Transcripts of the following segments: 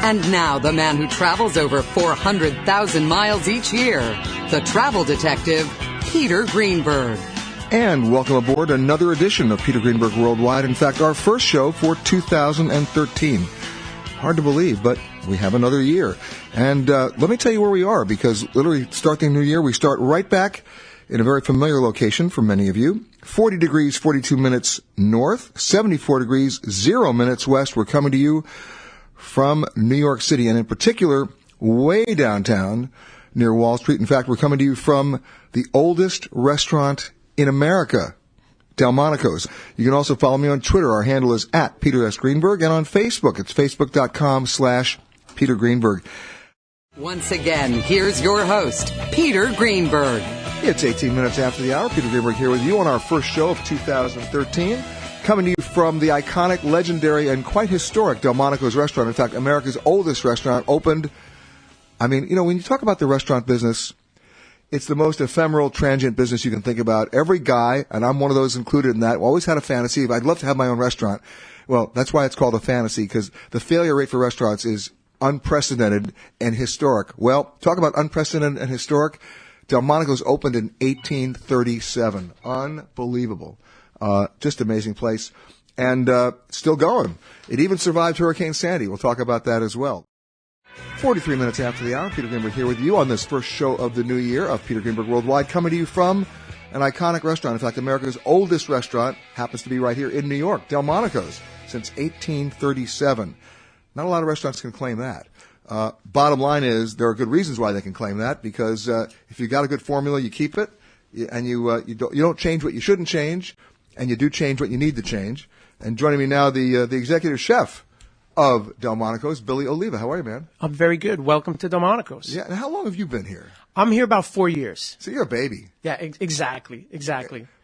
And now the man who travels over 400,000 miles each year, the travel detective, Peter Greenberg. And welcome aboard another edition of Peter Greenberg Worldwide. In fact, our first show for 2013. Hard to believe, but we have another year. And let me tell you where we are, because literally starting the new year, we start right back in a very familiar location for many of you. 40 degrees, 42 minutes north, 74 degrees, 0 minutes west. We're coming to you from New York City, and in particular, way downtown near Wall Street. In fact, we're coming to you from the oldest restaurant in America, Delmonico's. You can also follow me on Twitter. Our handle is @PeterSGreenberg, and on Facebook, it's facebook.com/Peter Greenberg. Once again, here's your host, Peter Greenberg. It's 18 minutes after the hour. Peter Greenberg here with you on our first show of 2013. Coming to you from the iconic, legendary, and quite historic Delmonico's restaurant. In fact, America's oldest restaurant, opened. I mean, you know, when you talk about the restaurant business, it's the most ephemeral, transient business you can think about. Every guy, and I'm one of those included in that, always had a fantasy. I'd love to have my own restaurant. Well, that's why it's called a fantasy, because the failure rate for restaurants is unprecedented and historic. Well, talk about unprecedented and historic. Delmonico's opened in 1837. Unbelievable. Just amazing place. And still going. It even survived Hurricane Sandy. We'll talk about that as well. 43 minutes after the hour, Peter Greenberg here with you on this first show of the new year of Peter Greenberg Worldwide, coming to you from an iconic restaurant. In fact, America's oldest restaurant happens to be right here in New York, Delmonico's, since 1837. Not a lot of restaurants can claim that. Bottom line is, there are good reasons why they can claim that, because if you got a good formula, you keep it, and you don't change what you shouldn't change, and you do change what you need to change. And joining me now, the executive chef of Delmonico's, Billy Oliva. How are you, man? I'm very good. Welcome to Delmonico's. Yeah, and how long have you been here? I'm here about 4 years. So you're a baby. Yeah, exactly.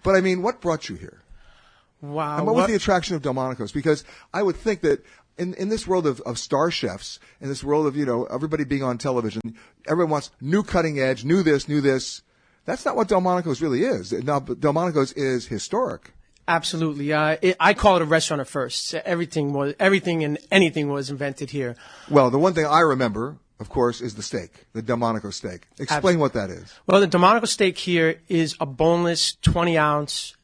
But I mean, what brought you here? Wow. And what was the attraction of Delmonico's? Because I would think that in this world of star chefs, in this world of, you know, everybody being on television, everyone wants new cutting edge, new this. That's not what Delmonico's really is. Now, Delmonico's is historic. Absolutely. I call it a restaurant of firsts. Everything and anything was invented here. Well, the one thing I remember, of course, is the steak, the Delmonico steak. Explain what that is. Well, the Delmonico steak here is a boneless, 20-ounce,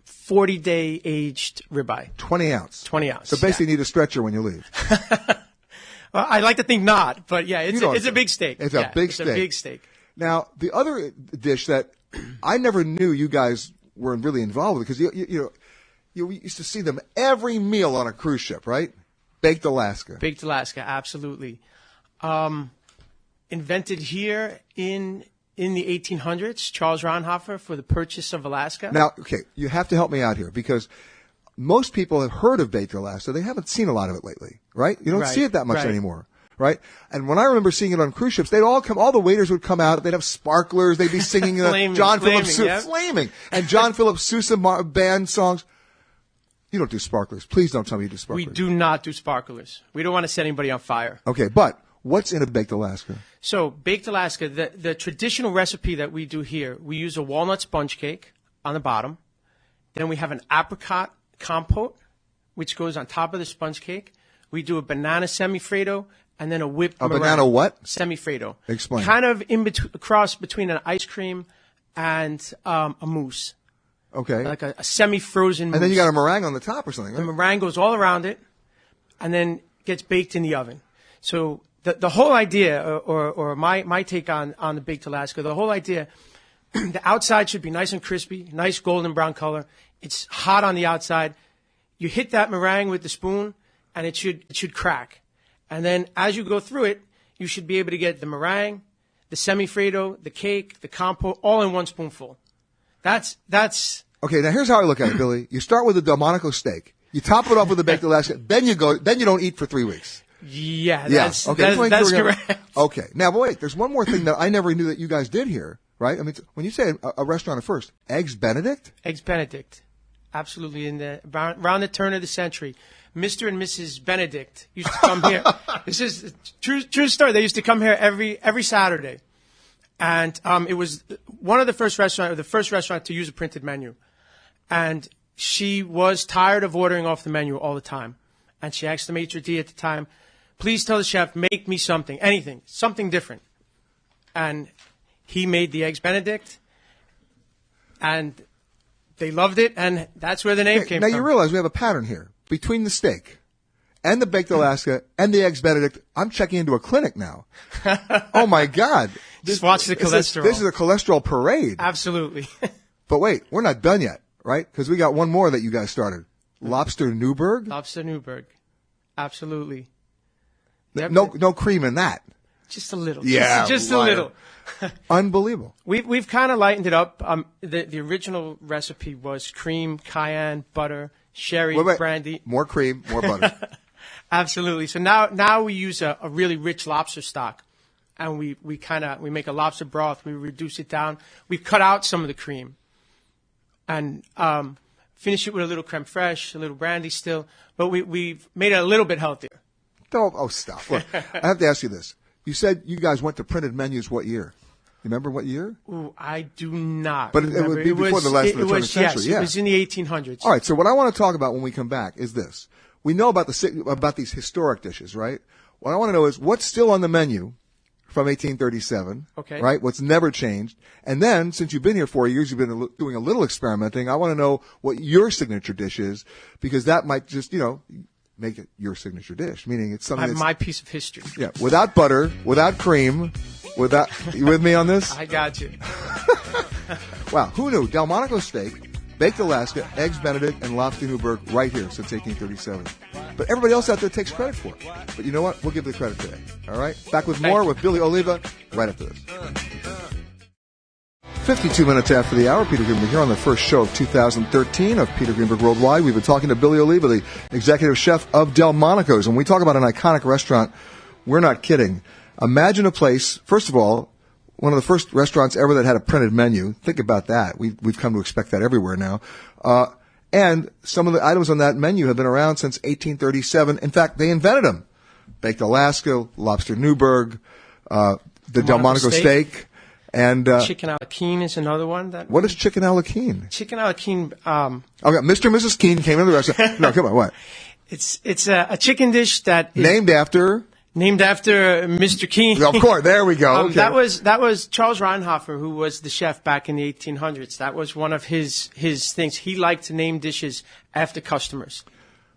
40-day aged ribeye. 20 ounce. 20 ounce. So basically, you need a stretcher when you leave. Well, I like to think not, but yeah, it's a big steak. It's a big steak. It's a big steak. Now, the other dish that I never knew you guys were really involved with, because you used to see them every meal on a cruise ship, right? Baked Alaska. Baked Alaska, absolutely. Invented here in the 1800s, Charles Ronhofer, for the purchase of Alaska. Now, okay, you have to help me out here, because most people have heard of Baked Alaska. They haven't seen a lot of it lately, right? You don't see it that much anymore. Right? And when I remember seeing it on cruise ships, all the waiters would come out, they'd have sparklers, they'd be singing John Philip Sousa, Flaming, and John Philip Sousa band songs. You don't do sparklers. Please don't tell me you do sparklers. We do not do sparklers. We don't want to set anybody on fire. Okay, but what's in a Baked Alaska? So, Baked Alaska, the traditional recipe that we do here, we use a walnut sponge cake on the bottom. Then we have an apricot compote, which goes on top of the sponge cake. We do a banana semifreddo, and then a whipped meringue. Banana what? Semifreddo. Explain. Kind of cross between an ice cream and a mousse. Okay. Like a semi-frozen mousse. And then you got a meringue on the top or something, right? The meringue goes all around it and then gets baked in the oven. So the whole idea, or my take on the Baked Alaska, the whole idea, the outside should be nice and crispy, nice golden brown color. It's hot on the outside. You hit that meringue with the spoon, and it should crack. And then as you go through it, you should be able to get the meringue, the semifreddo, the cake, the compote, all in one spoonful. That's. Okay, now here's how I look at it, Billy. You start with a Delmonico steak. You top it off with a Baked Alaska. Then you don't eat for 3 weeks. Yeah, that's correct. Okay. Now, but wait, there's one more thing that I never knew that you guys did here, right? I mean, when you say a restaurant at first, Eggs Benedict? Eggs Benedict. Absolutely. Around the turn of the century, Mr. and Mrs. Benedict used to come here. This is a true story. They used to come here every Saturday. And it was the first restaurant to use a printed menu. And she was tired of ordering off the menu all the time. And she asked the maitre d' at the time, please tell the chef, make me something, anything, something different. And he made the Eggs Benedict, and they loved it, and that's where the name came now from. Now you realize we have a pattern here. Between the steak and the baked Alaska and the Eggs Benedict, I'm checking into a clinic now. Oh, my God. Just watch the cholesterol. This is a cholesterol parade. Absolutely. But wait, we're not done yet, right? Because we got one more that you guys started. Lobster Newburg? Lobster Newburg. Absolutely. No cream in that. Just a little. Yeah, just a little. Unbelievable. We've kind of lightened it up. The original recipe was cream, cayenne, butter, sherry, brandy. More cream, more butter. Absolutely. So now we use a really rich lobster stock, and we make a lobster broth. We reduce it down. We cut out some of the cream, and finish it with a little creme fraiche, a little brandy still. But we've made it a little bit healthier. Oh, stop. Look, I have to ask you this. You said you guys went to printed menus what year? You remember what year? Ooh, I do not. But it would be before the last of the turn of the century. Yes, yeah. It was in the 1800s. All right. So what I want to talk about when we come back is this. We know about these historic dishes, right? What I want to know is what's still on the menu from 1837. Okay. Right? What's never changed. And then, since you've been here 4 years, you've been doing a little experimenting. I want to know what your signature dish is, because that might just, make it your signature dish, meaning it's something that's my piece of history. Yeah, without butter, without cream, you with me on this? I got you. Wow, who knew? Delmonico steak, baked Alaska, Eggs Benedict, and Lobster Newburg right here since 1837. But everybody else out there takes credit for it. But you know what? We'll give the credit today. All right? Back with more with Billy Oliva right after this. 52 minutes after the hour, Peter Greenberg here on the first show of 2013 of Peter Greenberg Worldwide. We've been talking to Billy Oliva, the executive chef of Delmonico's. And when we talk about an iconic restaurant, we're not kidding. Imagine a place, first of all, one of the first restaurants ever that had a printed menu. Think about that. We've come to expect that everywhere now. And some of the items on that menu have been around since 1837. In fact, they invented them. Baked Alaska, Lobster Newburg, the Delmonico steak. And chicken a la Keen is another one. What is chicken a la Keen? Chicken a la Keen. Okay, Mr. and Mrs. Keen came into the restaurant. No, come on, what? It's a chicken dish that is named after Mr. Keen. Of course, there we go. Okay. That was Charles Reinhofer, who was the chef back in the 1800s. That was one of his things. He liked to name dishes after customers,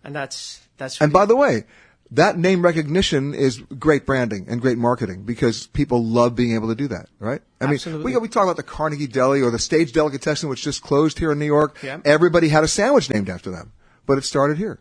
and that's. And by the way, that name recognition is great branding and great marketing, because people love being able to do that, right? I Absolutely. mean, we talk about the Carnegie Deli or the Stage Delicatessen, which just closed here in New York. Yeah. Everybody had a sandwich named after them, but it started here.